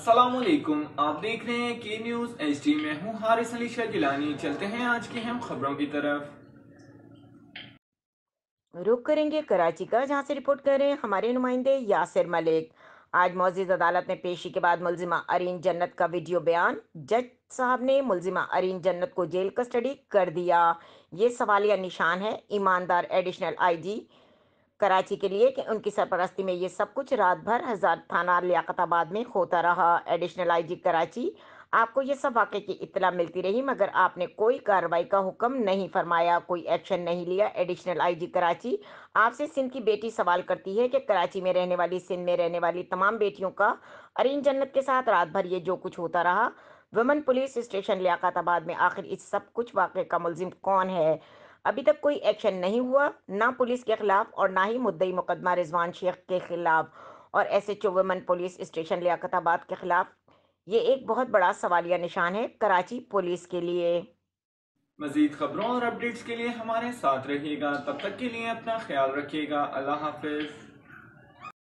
अस्सलामुअलैकुम, आप देख रहे हैं के न्यूज़ HD में हूँ हारिस अली शाह गिलानी। चलते हैं आज की हम खबरों की तरफ। रुक करेंगे कराची का, जहां से रिपोर्ट कर रहे हैं हमारे नुमाइंदे यासिर मलिक। आज मौजूद अदालत में पेशी के बाद मुलजिमा अरीन जन्नत का वीडियो बयान। जज साहब ने मुलजिमा अरीन जन्नत को जेल कस्टडी कर दिया। ये सवालिया निशान है ईमानदार एडिशनल आईजी कराची के लिए कि उनकी सरपरस्ती में ये सब कुछ रात भर हज़ार थाना लियाकताबाद में होता रहा। एडिशनल आईजी कराची, आपको ये सब वाक़े की इत्तला मिलती रही मगर आपने कोई कार्रवाई का हुक्म नहीं फरमाया, कोई एक्शन नहीं लिया। एडिशनल आईजी कराची, आपसे सिंध की बेटी सवाल करती है कि कराची में रहने वाली, सिंध में रहने वाली तमाम बेटियों का अरीन जन्नत के साथ रात भर ये जो कुछ होता रहा, वुमेन पुलिस स्टेशन लियाकताबाद में आखिर इस सब कुछ वाक़े का मुलजिम कौन है? अभी तक कोई एक्शन नहीं हुआ, ना पुलिस के खिलाफ और ना ही मुद्दई मुकदमा रिजवान शेख के खिलाफ और SHO women police station Liaquatabad के खिलाफ। ये एक बहुत बड़ा सवालिया निशान है कराची पुलिस के लिए। मजीद खबरों और अपडेट्स के लिए हमारे साथ रहिएगा। तब तक के लिए अपना ख्याल रखिएगा। अल्लाह हाफिज।